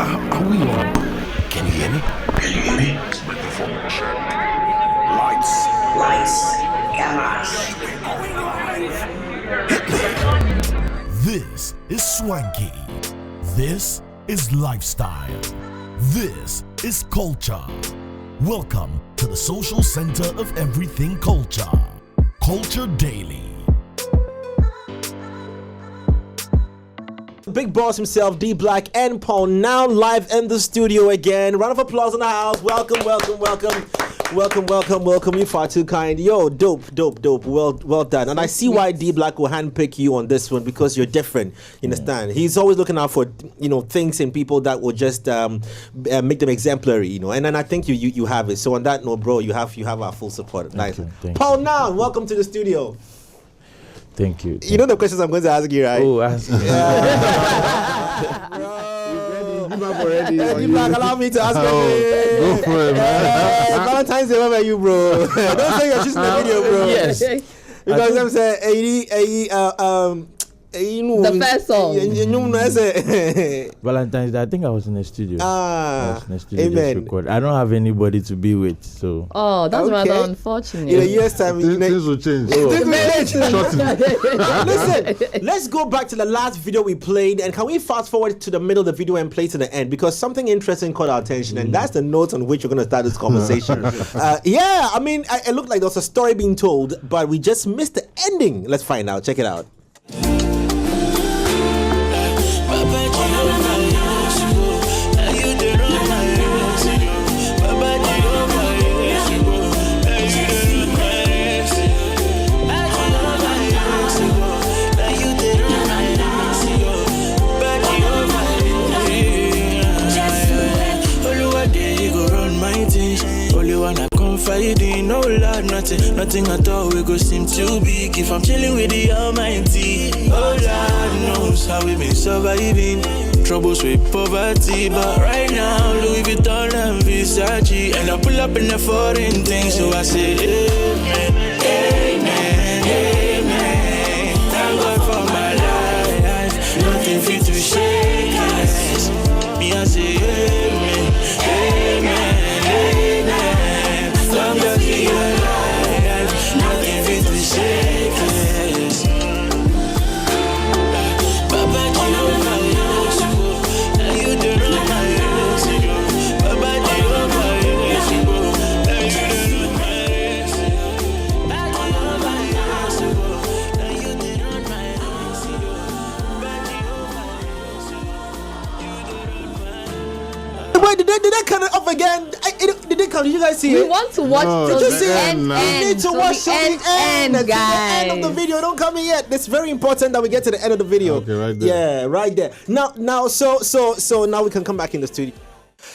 Are we on? Can you hear me? Can you hear me? Microphone check. Lights. Cameras. This is swanky. This is lifestyle. This is culture. Welcome to the social center of everything culture. Culture Daily. Big boss himself, D Black and Paul Noun live in the studio again. Round of applause in the house. Welcome. You far too kind. Yo, dope. Well done. And I see why D Black will handpick you on this one, because you're different. You understand? He's always looking out for things in people that will just make them exemplary. And then I think you have it. So on that note, bro, you have our full support. Nice. Thank Paul Noun, welcome to the studio. Thank you. You know the questions I'm going to ask you, right? Oh, ask me. D Black, allow me to ask you. Go for it, man. Valentine's Day, where were you, bro? Don't say you're just in the video, bro. Yes. Because I'm saying, the first song. Valentine's Day, I think I was in the studio. Ah, I was in the studio amen. just record. I don't have anybody to be with, so. Oh, that's Okay. rather unfortunate. In a year's time, Things will change. Things will change. Shorten. Listen, let's go back to the last video we played, and can we fast forward to the middle of the video and play to the end, because something interesting caught our attention, and that's the note on which we're going to start this conversation. It looked like there was a story being told, but we just missed the ending. Let's find out. Check it out. Fighting, no Lord, nothing at all. We go seem too big if I'm chilling with the Almighty. Oh Lord knows how we've been surviving. Troubles with poverty, but right now Louis Vuitton and Versace, and I pull up in the foreign things, so I say amen, amen, amen. Thank God for my life, nothing fit to shake us. Me I say amen, amen. Did they cut it off again? Did they cut it? Did you guys see it? We want to watch till Did you the see it? end. You need to watch till the end, guys. the end of the video. Don't come in yet. It's very important that we get to the end of the video. Okay, right there. Yeah, right there. Now, so now we can come back in the studio.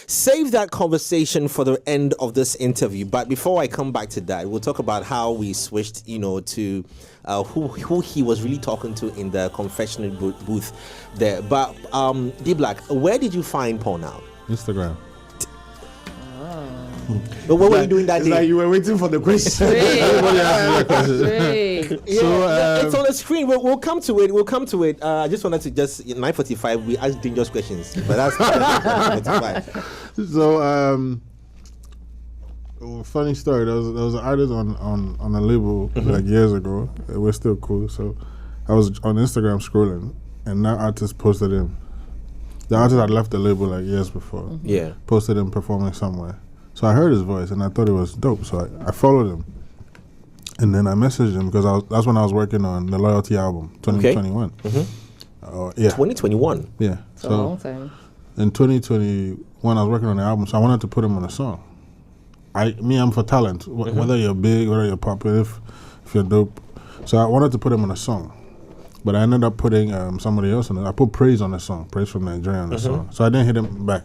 Save that conversation for the end of this interview. But before I come back to that, we'll talk about how we switched, to who he was really talking to in the confessional booth there. But D Black, where did you find Paul Noun? Instagram. But what were you doing that It's day? like you were waiting for the question. Great. Everybody asked me that question. Great. Yeah, it's on the screen. We'll come to it. I just wanted to 9:45. We ask dangerous questions, but that's 9:45. So, funny story. There was an artist on a label like years ago. We're still cool. So, I was on Instagram scrolling, and that artist posted him. The artist had left the label like years before. Yeah. Posted him performing somewhere. So I heard his voice and I thought it was dope. So I followed him. And then I messaged him because that's when I was working on the Loyalty album, 2021. Okay. Yeah. 2021. Yeah. It's a long time. In 2021, I was working on the album, so I wanted to put him on a song. I'm for talent. Whether you're big, whether you're popular, if you're dope. So I wanted to put him on a song. But I ended up putting somebody else on it. I put Praise on the song, Praise from Nigeria on the song. So I didn't hit him back.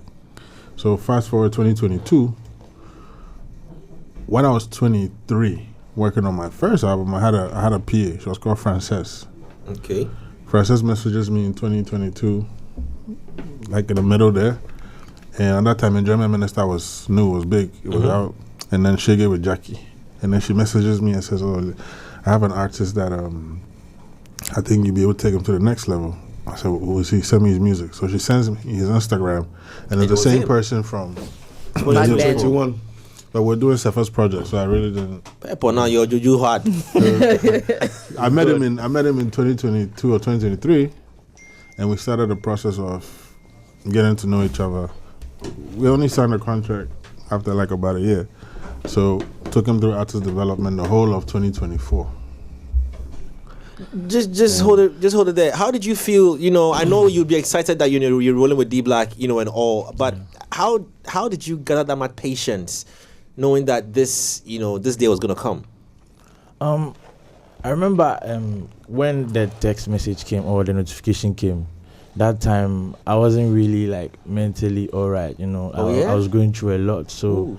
So fast forward 2022, when I was 23, working on my first album, I had a PA. She was called Frances. Okay. Frances messages me in 2022, like in the middle there. And at that time, Enjoyment Minister was new, was big. It was out. And then Shege with Jackie. And then she messages me and says, I have an artist that I think you'll be able to take him to the next level. I said, well, he send me his music. So she sends me his Instagram, and it's the was same him. person from Back then. 2021. But we're doing Cephas project, so I really didn't. But now you're juju hard. I met him in 2022 or 2023, and we started the process of getting to know each other. We only signed a contract after like about a year, so took him through artist development the whole of 2024. Just hold it there. How did you feel? You know, I know you'd be excited that you're rolling with D Black, you know, and all. But how did you gather that much patience, knowing that this day was gonna come? I remember when the text message came or the notification came. That time I wasn't really like mentally alright. You know, I was going through a lot. So Ooh.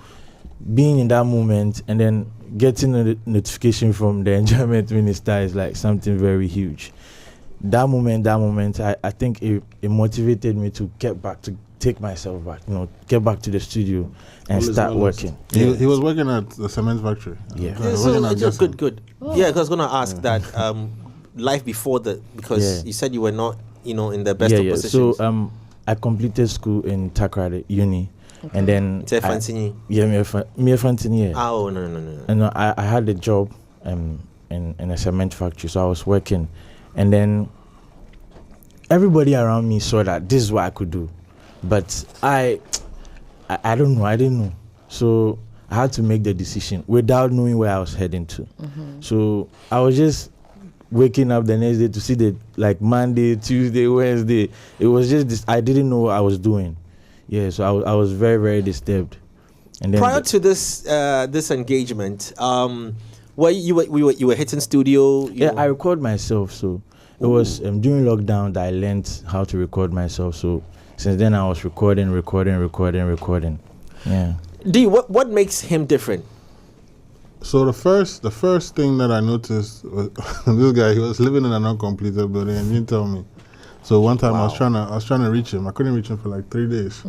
being in that moment and then getting a notification from the enjoyment minister is like something very huge. That moment, I think it motivated me to take myself back, you know, get back to the studio and start working. He was working at the cement factory. Yeah. Good. Yeah, because I was gonna ask that life before because you said you were not, you know, in the best of positions. So I completed school in Takrade Uni. Okay. And then me Fantini. Oh no. And I had a job in a cement factory, so I was working, and then everybody around me saw that this is what I could do, but I don't know, I didn't know, so I had to make the decision without knowing where I was heading to. So I was just waking up the next day to see the like Monday, Tuesday, Wednesday. It was just this. I didn't know what I was doing. Yeah, so I was very, very disturbed. And then prior to this engagement, where you were hitting studio. Yeah, I record myself. So it was during lockdown that I learned how to record myself. So since then I was recording. Yeah. D, what makes him different? So the first thing that I noticed was this guy. He was living in an uncompleted building, and he didn't tell me. So one time I was trying to reach him. I couldn't reach him for like 3 days.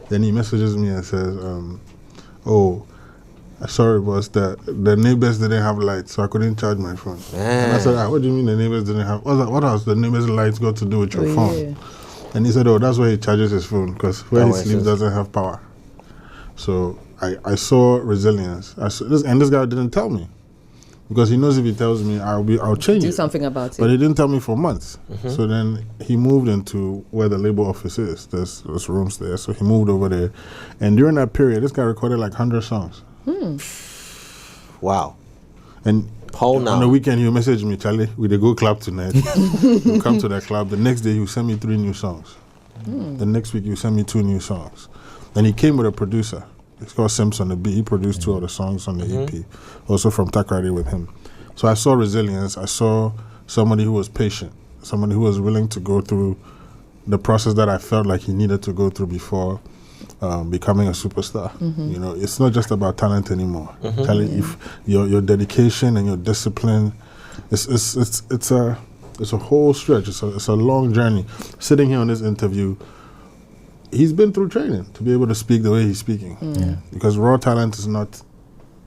Then he messages me and says, sorry boss, that the neighbors didn't have lights, so I couldn't charge my phone. And I said, what do you mean the neighbors didn't have? What else the neighbors' lights got to do with your phone? Yeah. And he said, that's why he charges his phone, because where he sleeps doesn't have power. So I saw resilience. And this guy didn't tell me. Because he knows if he tells me, I'll change it. Do something about it. But he didn't tell me for months. So then he moved into where the label office is. There's rooms there. So he moved over there. And during that period, this guy recorded like 100 songs. Wow. And Paul Noun. On the weekend, he'll message me, Charlie, we go club tonight. He'll come to the club. The next day, he'll send me 3 new songs. The next week, he'll send me 2 new songs. Then he came with a producer. It's called Sims on the Beat. He produced 2 of the songs on the EP, also from Takrade with him. So I saw resilience. I saw somebody who was patient, somebody who was willing to go through the process that I felt like he needed to go through before becoming a superstar. You know, it's not just about talent anymore. If your dedication and your discipline, it's a whole stretch. It's a long journey. Sitting here on this interview, he's been through training to be able to speak the way he's speaking. Because raw talent is not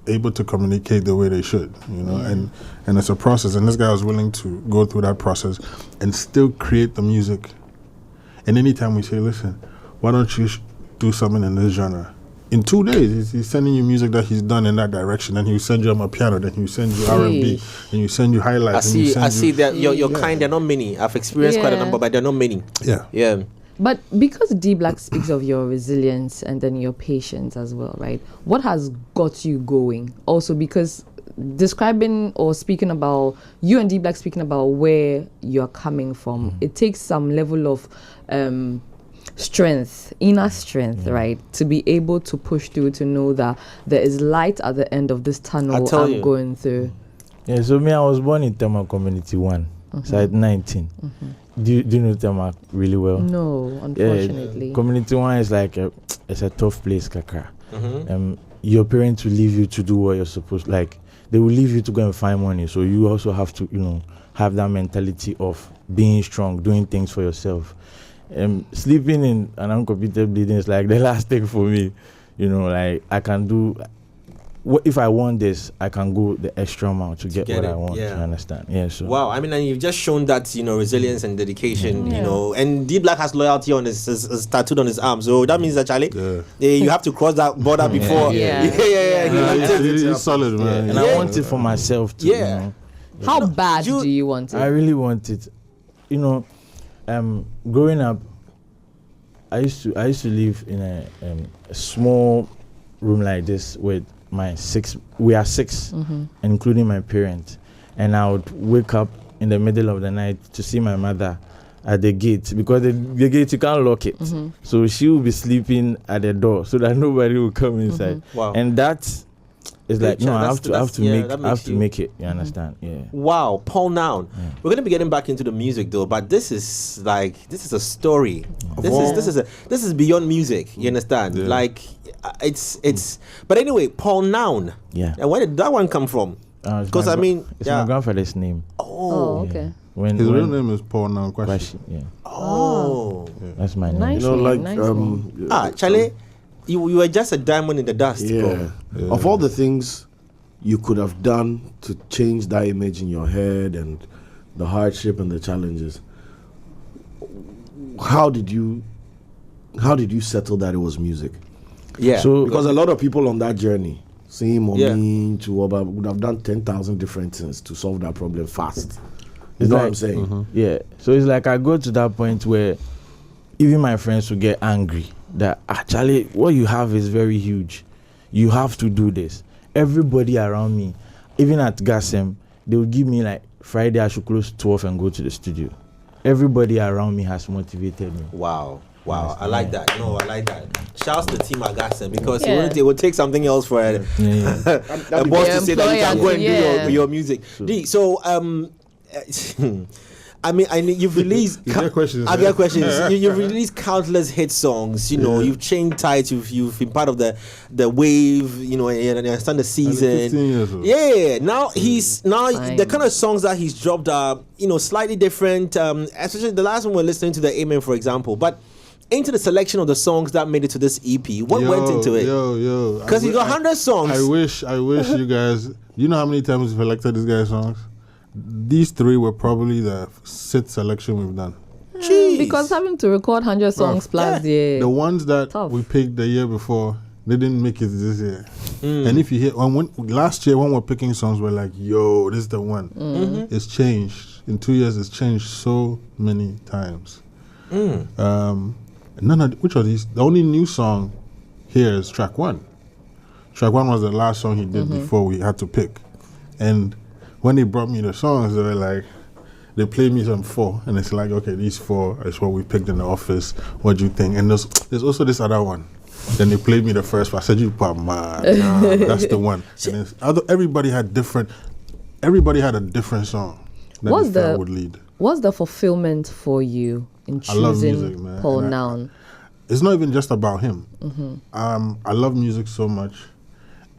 able to communicate the way they should, you know, and it's a process. And this guy was willing to go through that process and still create the music. And anytime we say, listen, why don't you do something in this genre? In 2 days, he's sending you music that he's done in that direction, and he'll send you a piano, then he'll send you R&B, and you send you highlights. I see that your kind. They're not many. I've experienced quite a number, but they're not many. Yeah. But because D Black speaks of your resilience and then your patience as well, right? What has got you going? Also, because describing or speaking about you and D Black speaking about where you're coming from, it takes some level of strength, inner strength, right? To be able to push through, to know that there is light at the end of this tunnel I'm going through. Yeah, so me, I was born in Tema Community 1, so at 19. Do you know Tema really well? No, unfortunately. Yeah, Community 1 is like it's a tough place, Kaka. Your parents will leave you to do what you're supposed, like they will leave you to go and find money. So you also have to, you know, have that mentality of being strong, doing things for yourself. Sleeping in an uncompleted building is like the last thing for me. You know, like I can do if I want this, I can go the extra mile to get what I want. Yeah. You understand? Yeah. So Wow, I mean, and you've just shown that, resilience and dedication, and D Black has loyalty on his tattooed on his arm. So that means that, Charlie, you have to cross that border before. He's solid, man. And I want it for myself too. Yeah. How bad do you want it? I really want it. Growing up, I used to live in a small room like this with my 6. We are 6, including my parents. And I would wake up in the middle of the night to see my mother at the gate, because the gate, you can't lock it. So she will be sleeping at the door so that nobody will come inside. Wow. And that is like, no, I have to make it. You understand? Yeah. Wow, Paul Noun. We're gonna be getting back into the music though, but this is a story. This is beyond music. You understand? Yeah. Like it's. But anyway, Paul Noun. Yeah. And where did that one come from? Because it's my grandfather's name. Oh, okay. When His real name is Paul Noun. Question. Yeah. Oh. That's my name. Nice name, nice name. Charlie, you were just a diamond in the dust. Yeah. Bro. Of all the things you could have done to change that image in your head and the hardship and the challenges, how did you settle that it was music? Yeah. So Because a lot of people on that journey, same or me to Oba, would have done 10,000 different things to solve that problem fast. You know what I'm saying? Yeah. So it's like I go to that point where even my friends will get angry that actually what you have is very huge. You have to do this. Everybody around me, even at Gasem, they will give me like Friday I should close 12 and go to the studio. Everybody around me has motivated me. Wow. I like that. No, I like that. Shouts to the team at Gaston, because Yeah. it would take something else for a boss to say that you can go and do your music. So I mean, you've released. You get questions, I get questions. You've released countless hit songs. You've changed tides. You've been part of the wave. And you understand the season. 15 years old. Yeah. Now Fine. the kind of songs that he's dropped are slightly different. Especially the last one we're listening to, the Amen, for example. But into the selection of the songs that made it to this EP, what went into it? Because you got 100 songs. I wish you guys. You know how many times we've selected these guys' songs? These 3 were probably the 6th selection we've done. Jeez. Because having to record 100 songs plus The ones that Tough. we picked the year before, they didn't make it this year. And if you hear, last year when we're picking songs, we're like, yo, this is the one. It's changed. In 2 years, it's changed so many times. Which of these? The only new song here is track 1. Track 1 was the last song he did before we had to pick. And when they brought me the songs, they were like, they played me some 4, and it's like, okay, these 4 is what we picked in the office. What do you think? And there's also this other one. Then they played me the first one. I said, you pop man, that's the one. And everybody had a different song that they felt would lead. What's the fulfillment for you in I love choosing music, man. Paul And Noun? It's not even just about him. I love music so much,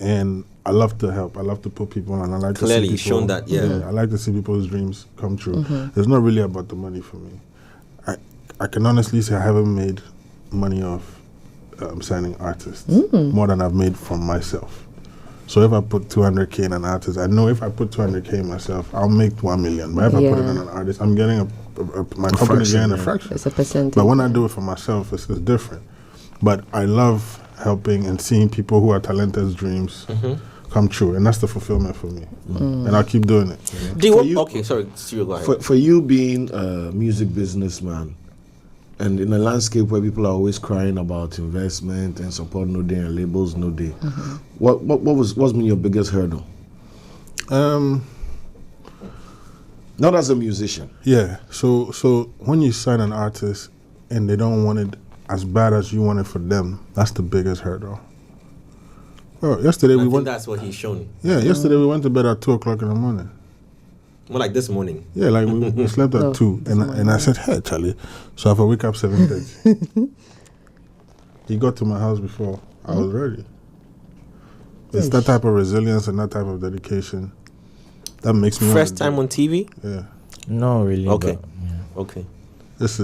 and I love to help. I love to put people on. I like Clearly, to see people, shown that, yeah. I like to see people's dreams come true. It's not really about the money for me. I can honestly say I haven't made money off signing artists more than I've made from myself. So if I put 200K in an artist, I know if I put 200K in myself, I'll make 1 million. But if I put it in an artist, I'm getting my company's getting a fraction. It's a percentage. But when I do it for myself, it's different. But I love helping and seeing people who are talented's dreams come true, and that's the fulfillment for me. And I'll keep doing it. Okay, sorry, Stu, go ahead. For you being a music businessman, and in a landscape where people are always crying about investment and support no day and labels no day, what's been your biggest hurdle? Not as a musician. Yeah. So when you sign an artist and they don't want it as bad as you want it for them, that's the biggest hurdle. Oh, yesterday we went. That's what he's shown. Yeah, yesterday we went to bed at 2:00 in the morning. More like this morning. Yeah, like we slept at 2, and I said, "Hey, Charlie," so if I wake up 7:30, he got to my house before I was ready. It's that type of resilience and that type of dedication that makes me. First time on TV? Yeah. No, really. Okay. but, yeah. Okay. It's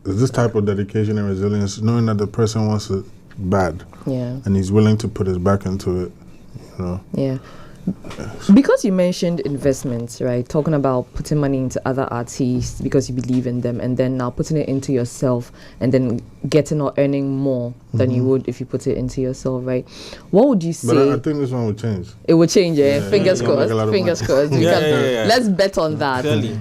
this type of dedication and resilience, knowing that the person wants it bad, Yeah. and he's willing to put his back into it. you know. Yeah. Because you mentioned investments, right? Talking about putting money into other artists because you believe in them, and then now putting it into yourself and then getting or earning more than you would if you put it into yourself, right? What would you say? But I think this one will change. It will change, eh? Yeah, Fingers you're gonna crossed. make a lot of Fingers money. crossed. Yeah. Let's bet on that. Clearly.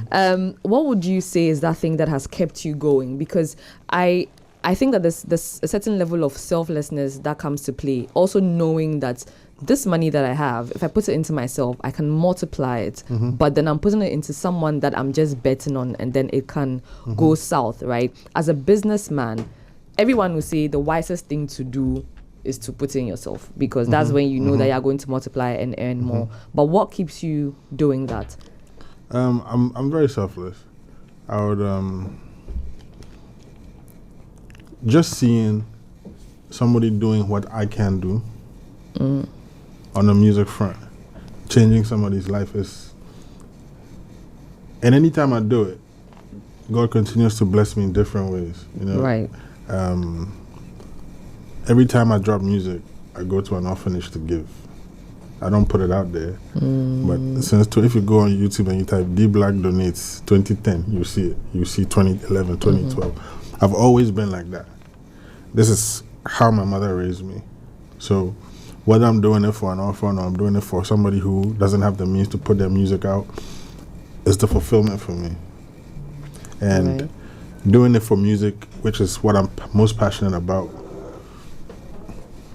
What would you say is that thing that has kept you going? Because I think that there's a certain level of selflessness that comes to play. Also knowing that this money that I have, if I put it into myself, I can multiply it. But then I'm putting it into someone that I'm just betting on, and then it can go south, right? As a businessman, everyone will say the wisest thing to do is to put in yourself, because that's when you know that you're going to multiply and earn more. But what keeps you doing that? I'm very selfless. I would just seeing somebody doing what I can do on the music front, changing somebody's life is, and anytime I do it, God continues to bless me in different ways, you know. Right. Every time I drop music, I go to an orphanage to give. I don't put it out there, but if you go on YouTube and you type D Black donates 2010, you see it. You see 2011, 2012. I've always been like that. This is how my mother raised me. So whether I'm doing it for an orphan or I'm doing it for somebody who doesn't have the means to put their music out, it's the fulfillment for me. And doing it for music, which is what I'm most passionate about,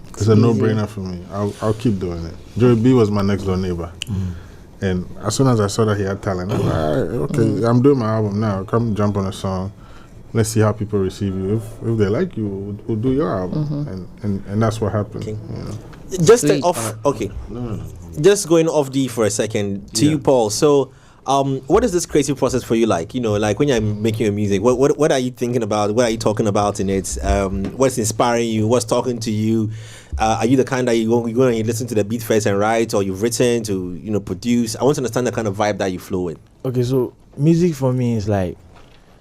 it's a no-brainer for me. I'll keep doing it. Joey B was my next door neighbor. And as soon as I saw that he had talent, I'm like, all right, okay, I'm doing my album now. Come jump on a song. Let's see how people receive you. If they like you, we'll do your album. And that's what happened. Okay. You know? Just off. Okay. Just going off D for a second to you, Paul. So, what is this creative process for you like? You know, like when you're making your music, what are you thinking about? What are you talking about in it? What's inspiring you? What's talking to you? Are you the kind that you go and you listen to the beat first and write, or you've written to produce? I want to understand the kind of vibe that you flow with. Okay, so music for me is like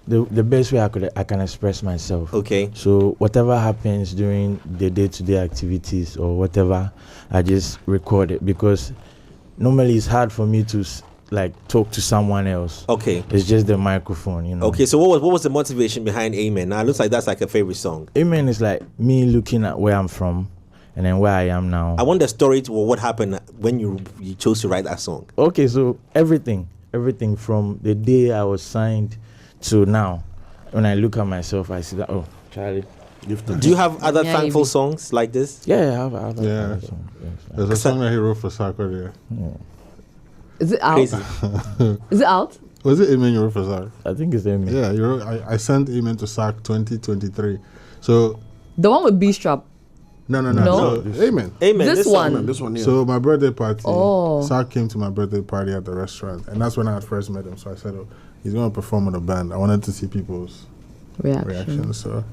the best way I can express myself. Okay. So whatever happens during the day-to-day activities or whatever, I just record it, because normally it's hard for me to talk to someone else. Okay. It's just the microphone, you know. Okay, so what was the motivation behind Amen? Now it looks like that's like a favorite song. Amen is like me looking at where I'm from and then where I am now. I want the story to what happened when you chose to write that song. Okay, so everything from the day I was signed to now. When I look at myself, I see that, oh, Charlie. Do you have other thankful songs like this? Yeah, I have other songs. Yes, There's a song that he wrote for Soccer there. yeah. Is it out? Crazy. Is it out? Was it Amen you wrote for Soccer? I think it's Amen. Yeah, you wrote, I sent Amen to SAC 2023. So The one with B strap. no. No. So, Amen. Amen. This song. one. This one here. So my birthday party, Oh. SAC came to my birthday party at the restaurant, and that's when I had first met him. So I said, oh, he's going to perform with a band. I wanted to see people's reactions. So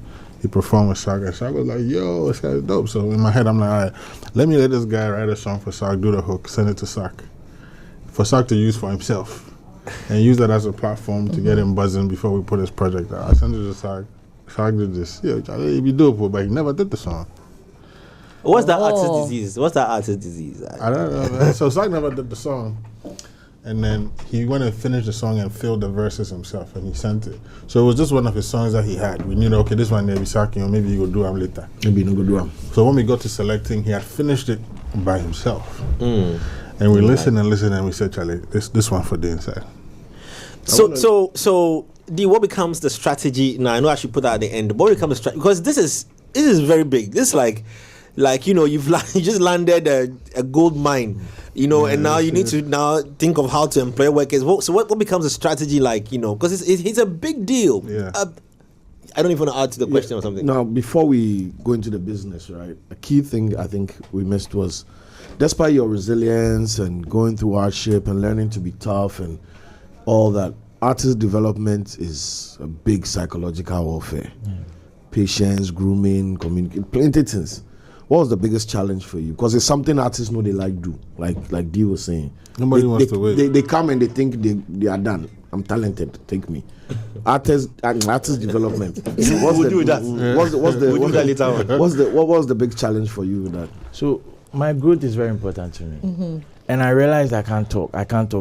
he performed with SAC, and SAC was like, yo, this guy's dope. So in my head, I'm like, all right, let this guy write a song for SAC, do the hook, send it to SAC, for SAC to use for himself, and use that as a platform to get him buzzing before we put his project out. I sent it to SAC. SAC did this. Yeah, it'd be dope, but he never did the song. What's that artist disease? I don't know, man. So SAC never did the song. And then he went and finished the song and filled the verses himself, and he sent it. So it was just one of his songs that he had. We knew, okay, this one maybe SAC, maybe he will do him later. Maybe no go do am. So when we got to selecting, he had finished it by himself. And we listened and we said, Charlie, this one for the inside. So D, what becomes the strategy? Now I know I should put that at the end. What becomes the strategy? Because this is very big. This is like you just landed a gold mine, and now you need to now think of how to employ workers. So what becomes a strategy like? Because it's a big deal. Yeah. I don't even want to add to the question or something. Now, before we go into the business, right, a key thing I think we missed was, despite your resilience and going through hardship and learning to be tough and all that, artist development is a big psychological warfare. Patience, grooming, communication, plenty things. What was the biggest challenge for you? Because it's something artists know they like do. Like Dee was saying. Nobody wants to wait. They come and they think they are done. I'm talented. Take me. Artist development. We'll do that. What was the big challenge for you with that? So my growth is very important to me. And I realized I can't talk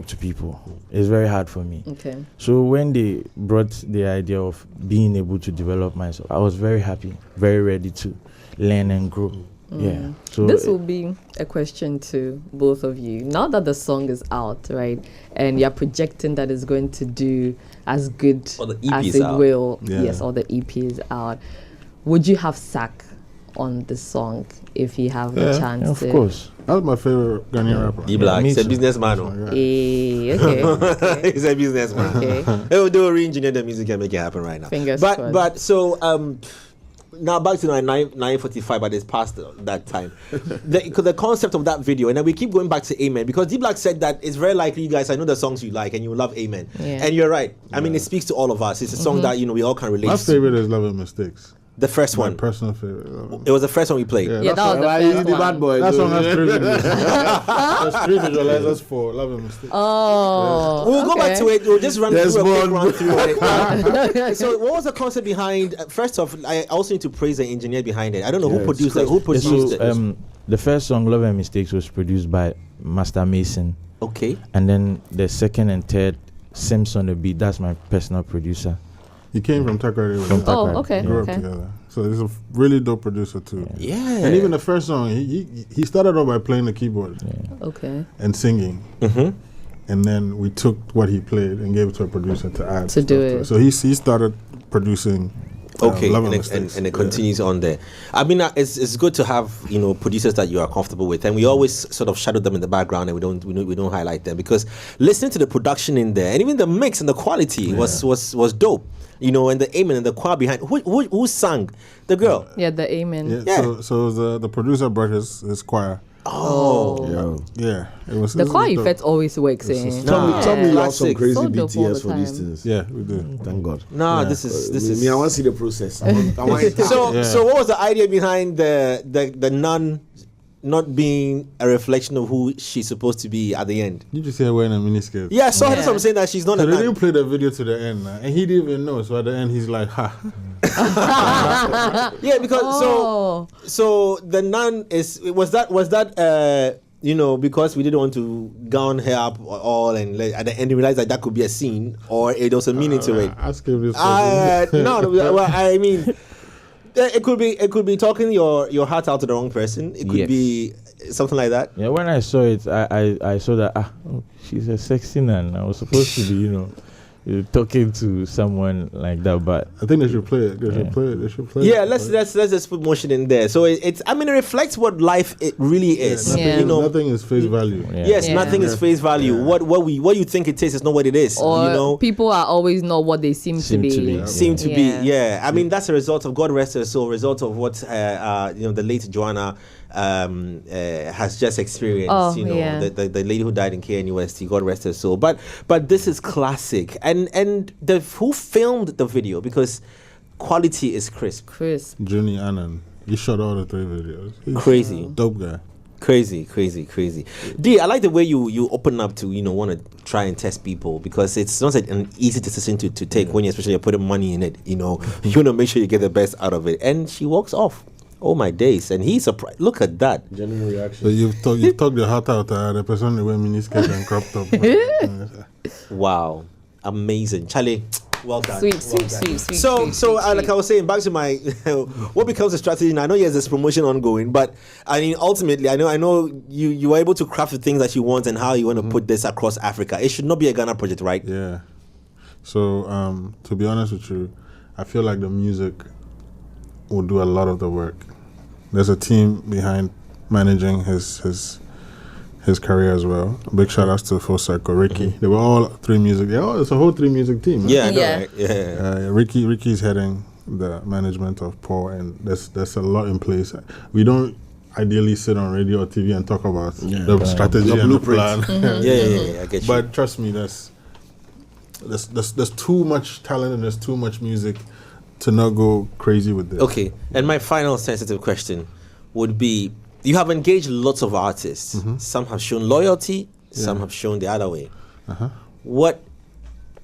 to people. It's very hard for me. Okay. So when they brought the idea of being able to develop myself, I was very happy, very ready to learn and grow. Yeah. So this will be a question to both of you. Now that the song is out, right, and you're projecting that it's going to do as good Or the EP as is it out. will, Yeah. yes, or the EP is out, would you have Sack on the song if you have the Yeah, chance of to? course. That's my favorite Ghanaian rapper. D-Black, me he's a too. businessman. Oh. Okay. He's a businessman. Okay. They'll do re-engineer the music and make it happen right now. Fingers but crossed. but so now back to 9:45, but it's past that time. The concept of that video, and then we keep going back to Amen, because D-Black said that it's very likely you guys, I know the songs you like and you love Amen. Yeah. And you're right. I mean, it speaks to all of us. It's a song that, we all can relate My to. favorite is Love and Mistakes. The first My one. personal favorite. Love and It was the first one we played. Yeah, Yeah, that was the Why you first the one. bad boy? That dude? song has 3 videos. There's 3 visualizers for Love and Mistakes. Oh. We'll go back to it. We'll just run There's through a quick one. run through it. So, what was the concept behind? First off, I also need to praise the engineer behind it. I don't know who Yeah, produced it. it's Who produced it? The first song, Love and Mistakes, was produced by Master Mason. Okay. And then the second and third, Sims on the beat, that's my personal producer. He came from Takoradi. From Oh, Takoradi. okay. We grew up Okay. together. So he's a really dope producer too. Yeah. And even the first song, he started off by playing the keyboard Okay. and singing. Mm-hmm. And then we took what he played and gave it to a producer to add To stuff do to it. So he started producing. Okay, Love and Mistakes. it Yeah. continues on there. I mean, it's good to have producers that you are comfortable with, and we always sort of shadow them in the background, and we don't highlight them, because listening to the production in there, and even the mix and the quality was dope. And the amen and the choir behind. Who sang? The girl. Yeah, the Amen. Yeah. Yeah. So the producer brought his choir. Oh. Yeah. It was The it was choir dope. effect always works It's in. just- Tell me you have some Classic. crazy So dope all BTS the for these time. things. Yeah, we did. Thank God. Nah, Yeah. this is Me, I want to see the process. I want it So Yeah. so what was the idea behind the nun not being a reflection of who she's supposed to be at the end? You just see her wearing a miniskirt. Yeah, so that's Yeah. what I'm saying, that she's not So a they nun. didn't play the video to the end, and he didn't even know. So at the end, he's like, "Ha." Yeah, because Oh. so the nun was that because we didn't want to gown her up all, and at the end we realized that could be a scene, or it was a meaning to it. Ask him this. No, well, I mean, it could be talking your heart out to the wrong person. It could Yes. be something like that. Yeah, when I saw it, I saw that she's a sexy nun. I was supposed to be, talking to someone like that, but I think they should play it. They should Yeah. play it. They should play Yeah, it. let's just put motion in there. So it reflects what life it really is. Nothing, Yeah. nothing is face value. yeah. Yes, Yeah. nothing is face value. Yeah. What you think it is not what it is. Or people are always not what they seem to Seem be. to be. Seem to Yeah. be, yeah. I mean, that's a result of, God rest her soul, result of what the late Joanna has just experienced. Oh, yeah. The lady who died in KNUST, God rest her soul. But this is classic, and who filmed the video, because quality is crisp, Chris. Juni Annan. He shot all the 3 videos. He's crazy. a dope guy. Crazy. D, I like the way you open up to want to try and test people, because it's not an easy decision to take when you're putting money in it. You want to make sure you get the best out of it, and she walks off. Oh my days! And he's surprised. Look at that. Genuine reaction. So you've talked the heart out the person who wear miniskirt and crop top. Wow, amazing, Charlie. Well done. Sweet. So, sweet. like I was saying, back to my what becomes a strategy. Now, I know there's this promotion ongoing, but I mean, ultimately, I know you are able to craft the things that you want and how you want to put this across Africa. It should not be a Ghana project, right? Yeah. So to be honest with you, I feel like the music will do a lot of the work. There's a team behind managing his career as well. Big shout outs to Full Circle, Ricky. They were all 3 music. Yeah, it's a whole 3 music team. Right? Yeah, I know, Yeah. right? Yeah. Ricky's heading the management of Paul, and there's a lot in place. We don't ideally sit on radio or TV and talk about the strategy The and the blueprint. plan. Yeah, I get you. But trust me, there's too much talent and there's too much music to not go crazy with this. Okay, and my final sensitive question would be: you have engaged lots of artists. Some have shown loyalty, some have shown the other way. What,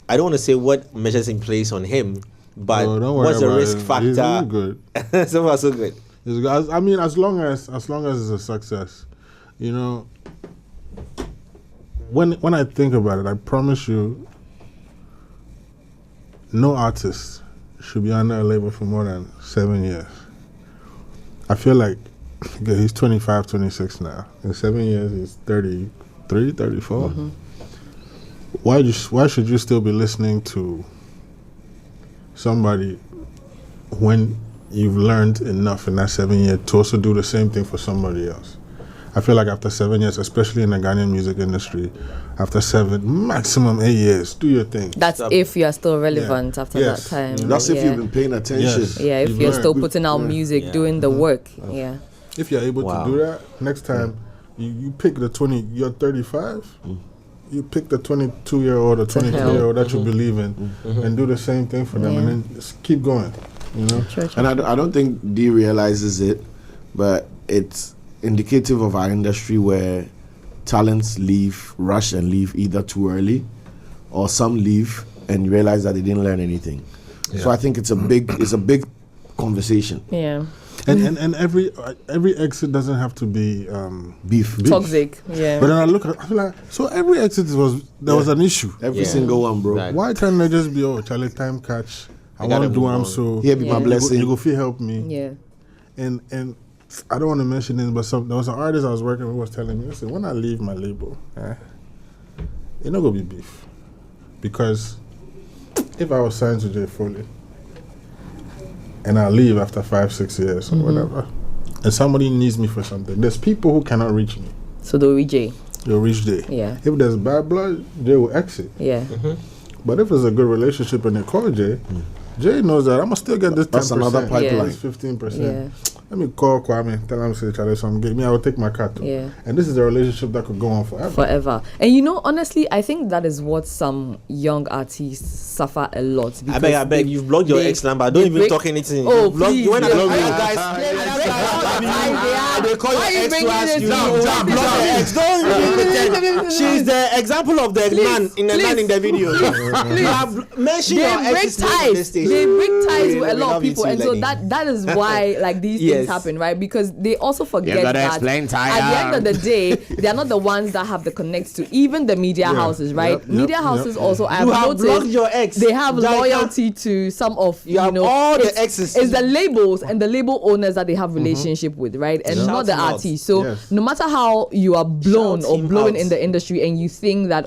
I don't want to say what measures in place on him, but Oh, don't worry what's the about risk it. factor? He's really good. So far, so good. I mean, as long as it's a success, You know, when I think about it, I promise you, no artist should be under a label for more than 7 years. I feel like he's 25, 26 now. In 7 years, he's 33, 34. Mm-hmm. Why should you still be listening to somebody when you've learned enough in that 7 years to also do the same thing for somebody else? I feel like after 7 years, especially in the Ghanaian music industry, after 7, maximum 8 years, do your thing. That's if you are still relevant after that time. That's if you've been paying attention. Yes. Yeah, if You've you're learned. still putting out music, doing the work. Yeah. If you're able to do that, next time you pick the 20, you're 35, you pick the 22-year-old or 23-year-old that you believe in and do the same thing for them and then just keep going, you know? And I don't think D realizes it, but it's indicative of our industry where talents rush and leave either too early, or some leave and realize that they didn't learn anything. So I think it's a big conversation. Yeah. And every exit doesn't have to be beef. Toxic. Yeah. But then I feel like, so every exit there was an issue. Every single one, bro. Right. Why can't they just be, Charlie, time catch? I want to do am so. Here be my blessing. You go feel help me. Yeah. And I don't want to mention this, but there was an artist I was working with who was telling me, listen, when I leave my label, it's not going to be beef. Because if I was signed to J. Foley and I leave after 5-6 years or whatever, and somebody needs me for something, there's people who cannot reach me. So they'll reach J. They'll reach J. Yeah. If there's bad blood, J will exit. Yeah. But if there's a good relationship and they call J, J knows that I'm going to still get this 10%. That's another pipeline. This 15%. Yeah. Let me call Kwame, tell him, say, Charlie, some give me, I will take my car too. Yeah. And this is a relationship that could go on forever. And you know, honestly, I think that is what some young artists suffer a lot. I beg, you've blocked your ex number. Don't even talk anything. Oh, You went to please. block Yeah. you guys. They call your ex to ask you. Block your ex. Don't even pretend. She's the example of the man in the video. You have mentioned your ex's name on this stage. They break ties with a lot love of you people, too, and so lady. that is why like these things happen, right? Because they also forget that at the end of the day, they are not the ones that have the connects to even the media houses, right? Media houses also, I have have blocked noticed, your ex. they have Jaika. loyalty to some of You have all the exes. It's the labels and the label owners that they have relationship with, right? And Shout not the him out. artists. So Yes. no matter how you are blown Shout or him blowing out. in the industry, and you think that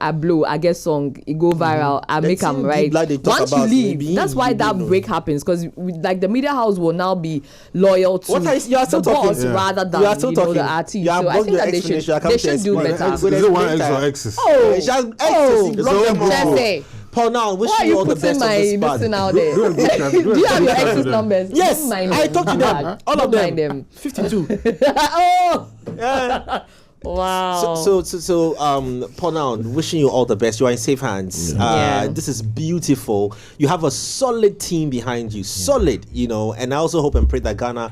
I blow, I get song, it go viral, I make them, thing right? like they talk Once you about, leave, maybe that's why you that don't know. break happens, because like the media house will now be loyal to You are the still talking. boss rather than You are still talking. the artist. You have So I blocked think your that they explanation. I should come to do explain. better. Is it one ex or exes? Oh, She has exes. You blocked them all. Jesse, Paul Noun, wish why are you you all the putting best on my this part. listen out there? Do a good chat, do a Do you have good your chat ex's with them. numbers? Yes, Don't mind I them. talked to them. All of Don't mind them. them. 52. Oh, Yeah. wow. So, Paul Noun, wishing you all the best. You are in safe hands. Yeah. This is beautiful. You have a solid team behind you. Solid, and I also hope and pray that Ghana,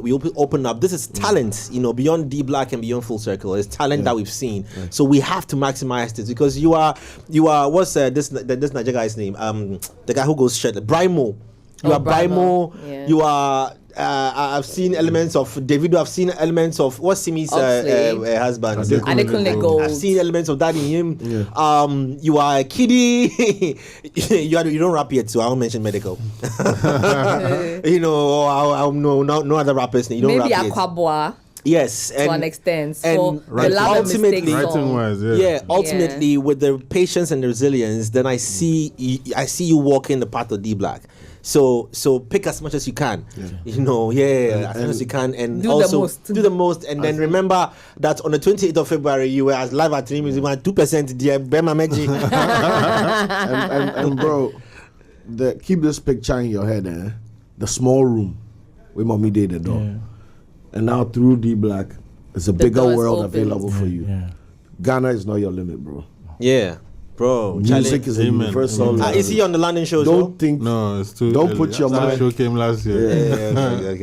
we open up. This is talent, beyond D Black and beyond Full Circle. It's talent that we've seen. So we have to maximize this, because you are what's this Niger guy's name? The guy who goes shirtless, Brimo. You are Brimo. Yeah. You are. I've seen elements of Davido. I've seen elements of what's Simi's husband. Adekunle Gold. I've seen elements of that in him. You are a kiddie. you don't rap yet, so I won't mention medical. No other rappers. You don't Maybe rap yet. Aquaboa Yes, to an extent. and For the writing- Love and ultimately- Mistake Writing song. wise, ultimately with the patience and the resilience, then I see you walking the path of D Black. So pick as much as you can, as much as you can, and Do the also most. do the most. And then remember that on the 28th of February you were as live at 3 Music 2%. Dear Bema Meji. and bro, keep this picture in your head, the small room where mommy did the door, and now through D Black, it's a bigger door is world open. available for you. Ghana is not your limit, bro. Yeah, bro. Music is a Amen. universal. Is he on the London show? Don't think. No, it's too Don't early. put your That mind- show came last year.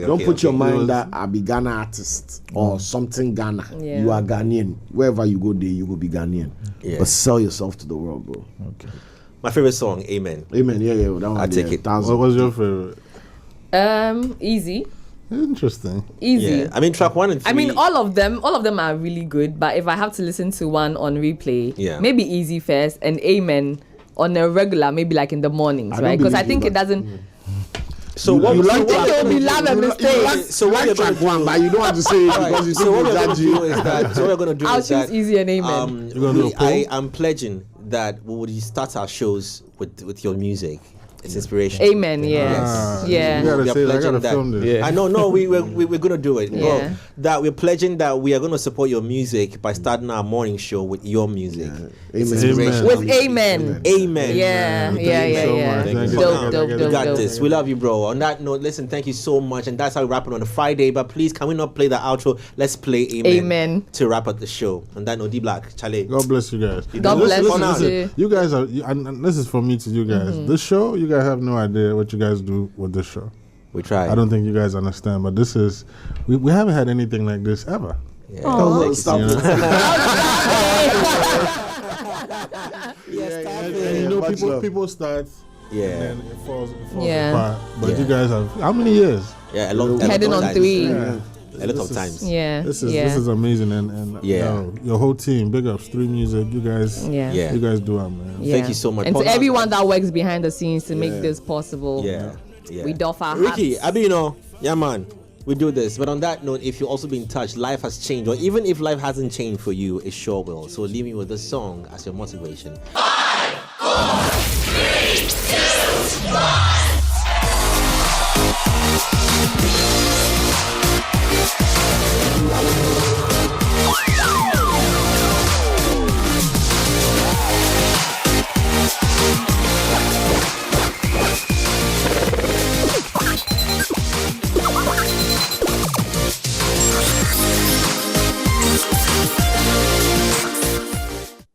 Don't put your mind that I be Ghana artist or something Ghana. Yeah. You are Ghanaian. Wherever you go there, you will be Ghanaian. Yeah. But sell yourself to the world, bro. My favorite song, Amen. Amen. Yeah. That one I take it. What was your favorite? Easy. Interesting. Easy. Yeah, I mean track 1 and 3. I mean, all of them are really good. But if I have to listen to one on replay, maybe Easy first and Amen on a regular, maybe like in the mornings, right? Because I think it doesn't. So what you like You'll be laughing mistakes. So what you're track gonna one, but you don't have to say it because you so what we're gonna judge you. do is that. So what we're gonna do I'll is choose that. Easy and Amen. I am pledging that we will start our shows with your music. It's inspiration. Amen. Yes. You gotta We are say that. I pledging gotta that. film this. Yeah. I know. No, we're gonna do it. Yeah. Well, that we're pledging that we are gonna support your music by starting our morning show with your music. It's Amen. inspiration. With Amen. Amen. Yeah. Thank you so much. Thank you Thank for you. now. Dope. We got this. We love you, bro. On that note, listen, thank you so much. And that's how we wrap it on a Friday. But please, can we not play the outro? Let's play Amen. To wrap up the show. On that note, D Black, Charlie. God bless you guys. God bless you. Listen, you guys are, and this is for me to you guys. This show, you guys have no idea what you guys do with this show. We try. I don't think you guys understand, but this is, we haven't had anything like this ever. Yeah. Stop You it. And you know, people start, Yeah. and then it falls Yeah. apart. But Yeah. you guys have, how many years? Yeah, a lot Heading on 3. A lot of times. Yeah. This is amazing, and your whole team, big ups, 3 Music, you guys, Yeah. Yeah. you guys do it, man. Yeah. Thank you so much. And Paul to Noun. everyone that works behind the scenes to make this possible. Yeah. We doff our Ricky, hats. I mean, yeah, man, we do this. But on that note, if you also be in touch, life has changed, or even if life hasn't changed for you, it sure will. So leave me with this song as your motivation. 5, 4, 3, 2, 1.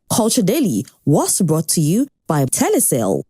Culture Daily was brought to you by Telecel.